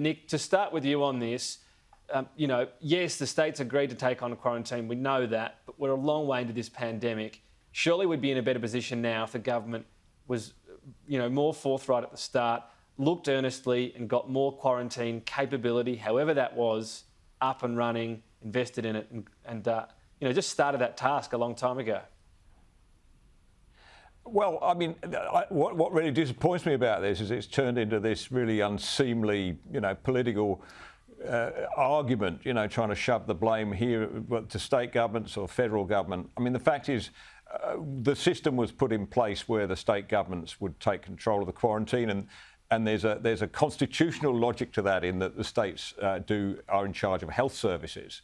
Nick, to start with you on this, yes, the states agreed to take on a quarantine. We know that, but we're a long way into this pandemic. Surely we'd be in a better position now if the government was, more forthright at the start, looked earnestly and got more quarantine capability, however that was, up and running, invested in it and just started that task a long time ago. Well, I mean, what really disappoints me about this is it's turned into this really unseemly, political argument, trying to shove the blame here to state governments or federal government. I mean, the fact is, the system was put in place where the state governments would take control of the quarantine, and there's a constitutional logic to that in that the states are in charge of health services,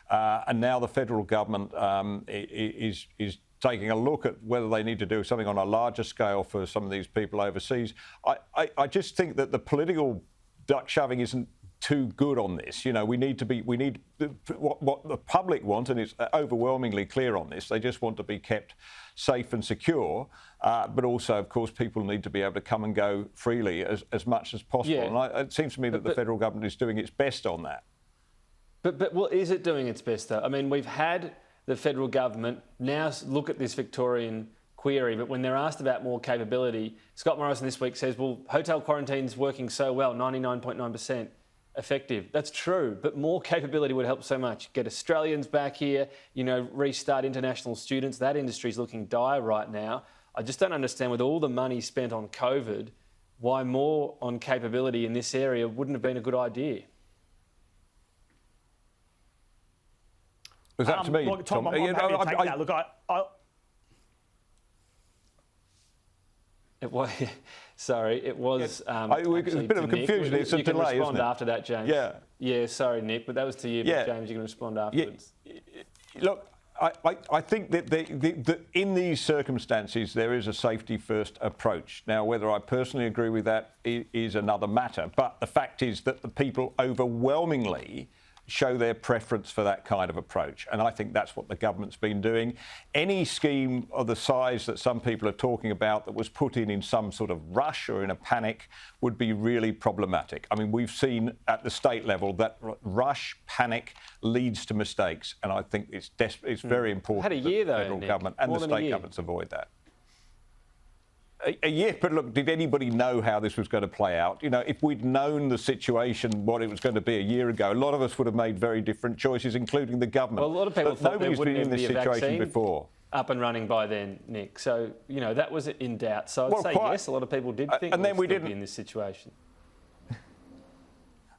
and now the federal government is taking a look at whether they need to do something on a larger scale for some of these people overseas. I just think that the political duck shoving isn't too good on this. We need what the public want, and it's overwhelmingly clear on this. They just want to be kept safe and secure, but also, of course, people need to be able to come and go freely as much as possible. Yeah. And it seems to me that the federal government is doing its best on that. But is it doing its best, though? I mean, we've had the federal government now look at this Victorian query, but when they're asked about more capability, Scott Morrison this week says, well, hotel quarantine's working so well, 99.9% effective. That's true, but more capability would help so much. Get Australians back here, restart international students. That industry's looking dire right now. I just don't understand, with all the money spent on COVID, why more on capability in this area wouldn't have been a good idea. Was that to me, look, Tom? I'm happy to take that. Look, It was. Sorry, it was. It's a bit of a confusion. It's a delay, isn't it? You can respond after that, James. Yeah. Yeah. Sorry, Nick, but that was to you. Yeah. But James, you can respond afterwards. Yeah. Look, I think that in these circumstances there is a safety-first approach. Now, whether I personally agree with that is another matter. But the fact is that the people overwhelmingly show their preference for that kind of approach. And I think that's what the government's been doing. Any scheme of the size that some people are talking about that was put in some sort of rush or in a panic would be really problematic. I mean, we've seen at the state level that rush, panic leads to mistakes. And I think it's very important Had a year, that the though, federal Nick. government and More the than a state year. governments avoid that. A year, but look, did anybody know how this was going to play out? If we'd known the situation, what it was going to be a year ago, a lot of us would have made very different choices, including the government. Well, a lot of people thought there nobody's been wouldn't in even this be a situation vaccine before. Up and running by then, Nick. So, that was in doubt. So I'd say quite. yes, a lot of people did think and then we'd we still be didn't. in this situation.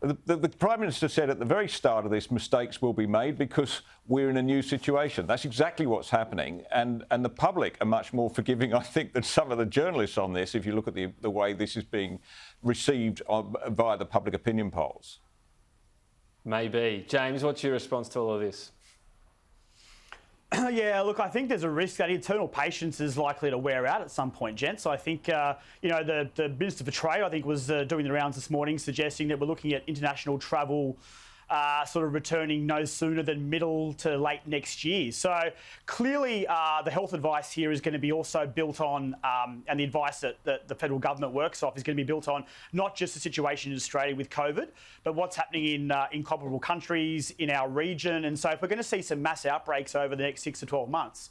The Prime Minister said at the very start of this, mistakes will be made because we're in a new situation. That's exactly what's happening. And the public are much more forgiving, I think, than some of the journalists on this, if you look at the way this is being received via the public opinion polls. Maybe. James, what's your response to all of this? Yeah, look, I think there's a risk that internal patience is likely to wear out at some point, gents. I think, the Minister for Trade, I think, was doing the rounds this morning, suggesting that we're looking at international travel sort of returning no sooner than middle to late next year. So clearly the health advice here is going to be also built on, and the advice that the federal government works off is going to be built on not just the situation in Australia with COVID, but what's happening in comparable countries in our region. And so if we're going to see some mass outbreaks over the next 6 to 12 months,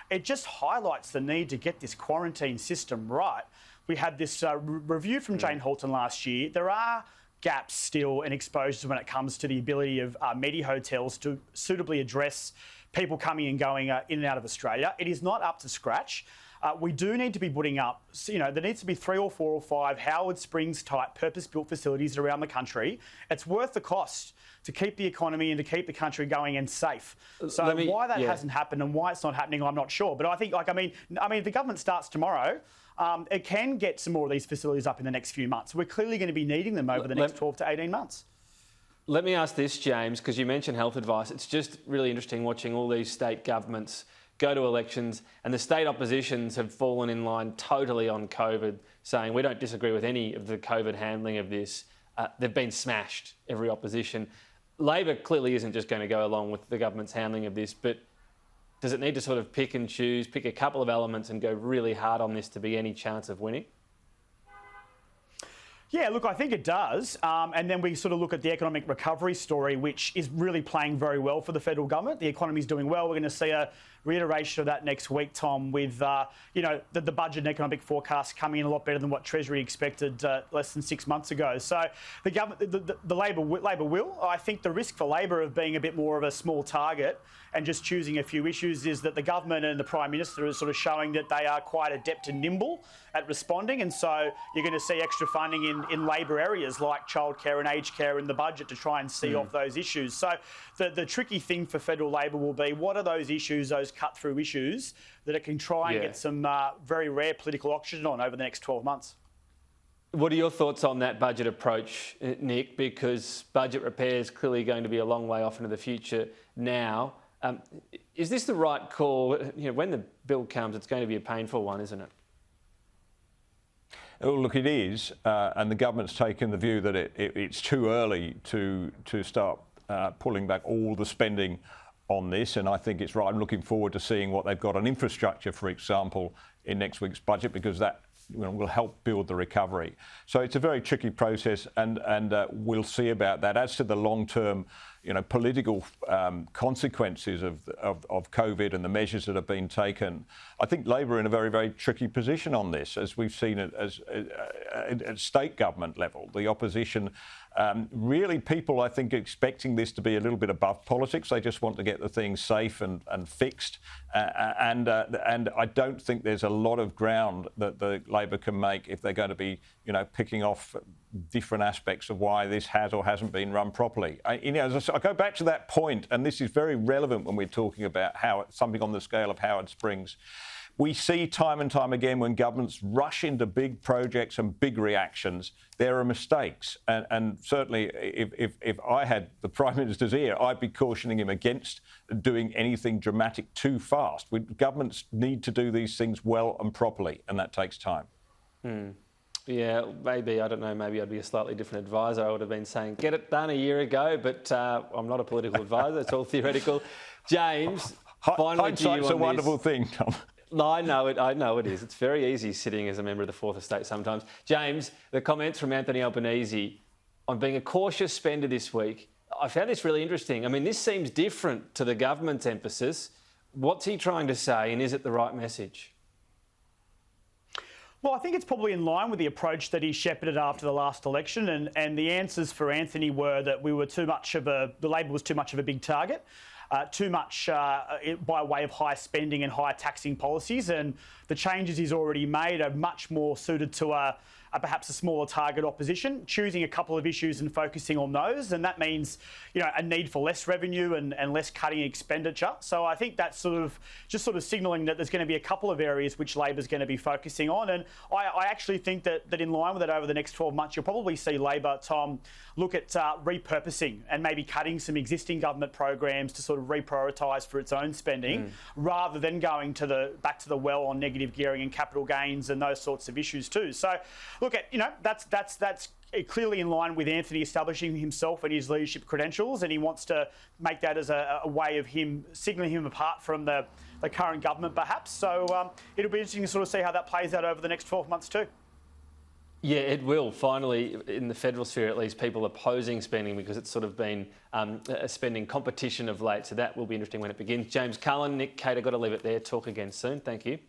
it just highlights the need to get this quarantine system right. We had this review from Jane Halton last year. There are gaps still and exposures when it comes to the ability of Medi hotels to suitably address people coming and going in and out of Australia. It is not up to scratch. We do need to be putting up, there needs to be 3 or 4 or 5 Howard Springs type purpose-built facilities around the country. It's worth the cost to keep the economy and to keep the country going and safe. So why that hasn't happened and why it's not happening, I'm not sure. But I think, if the government starts tomorrow, it can get some more of these facilities up in the next few months. We're clearly going to be needing them over the next 12 to 18 months. Let me ask this, James, because you mentioned health advice. It's just really interesting watching all these state governments go to elections and the state oppositions have fallen in line totally on COVID, saying we don't disagree with any of the COVID handling of this. They've been smashed, every opposition. Labor clearly isn't just going to go along with the government's handling of this, but does it need to sort of pick and choose, pick a couple of elements and go really hard on this to be any chance of winning? Yeah, look, I think it does. And then we sort of look at the economic recovery story, which is really playing very well for the federal government. The economy is doing well. We're going to see a reiteration of that next week, Tom, with the budget and economic forecast coming in a lot better than what Treasury expected less than 6 months ago. So the government, the Labor will. I think the risk for Labor of being a bit more of a small target and just choosing a few issues is that the government and the Prime Minister is sort of showing that they are quite adept and nimble at responding. And so you're going to see extra funding in Labor areas like childcare and aged care in the budget to try and see off those issues. So the tricky thing for federal Labor will be, what are those issues, those cut-through issues that it can try and get some very rare political oxygen on over the next 12 months? What are your thoughts on that budget approach, Nick? Because budget repair is clearly going to be a long way off into the future now. Is this the right call? When the bill comes, it's going to be a painful one, isn't it? Oh, look, it is, and the government's taken the view that it's too early to start pulling back all the spending on this, and I think it's right. I'm looking forward to seeing what they've got on infrastructure, for example, in next week's budget, because that will help build the recovery. So it's a very tricky process, and we'll see about that. As to the long-term, political consequences of COVID and the measures that have been taken, I think Labor are in a very, very tricky position on this, as we've seen it at state government level. The opposition, really people, I think, expecting this to be a little bit above politics. They just want to get the things safe and fixed. And I don't think there's a lot of ground that the Labor can make if they're going to be, picking off different aspects of why this has or hasn't been run properly. I go back to that point, and this is very relevant when we're talking about something on the scale of Howard Springs. We see time and time again when governments rush into big projects and big reactions, there are mistakes. And certainly if I had the Prime Minister's ear, I'd be cautioning him against doing anything dramatic too fast. Governments need to do these things well and properly, and that takes time. Yeah, maybe, I don't know, maybe I'd be a slightly different advisor. I would have been saying, get it done a year ago, but I'm not a political advisor. It's all theoretical. James, finally to you on Hindsight's a wonderful thing, Tom. I know it is. It's very easy sitting as a member of the Fourth Estate sometimes. James, the comments from Anthony Albanese on being a cautious spender this week, I found this really interesting. I mean, this seems different to the government's emphasis. What's he trying to say, and is it the right message? Well, I think it's probably in line with the approach that he shepherded after the last election, and the answers for Anthony were that the Labor was too much of a big target. Too much by way of high spending and high taxing policies, and the changes he's already made are much more suited to perhaps a smaller target opposition, choosing a couple of issues and focusing on those, and that means a need for less revenue and less cutting expenditure. So I think that's sort of signalling that there's going to be a couple of areas which Labor's going to be focusing on, and I actually think that in line with it over the next 12 months, you'll probably see Labor, Tom, look at repurposing and maybe cutting some existing government programs to sort of reprioritise for its own spending, rather than going back to the well on negative gearing and capital gains and those sorts of issues too. So look at, that's clearly in line with Anthony establishing himself and his leadership credentials, and he wants to make that as a way of him signalling him apart from the current government, perhaps. So it'll be interesting to sort of see how that plays out over the next 12 months too. Yeah, it will. Finally, in the federal sphere at least, people opposing spending because it's sort of been a spending competition of late. So that will be interesting when it begins. James Cullen, Nick, Kate, I've got to leave it there. Talk again soon. Thank you.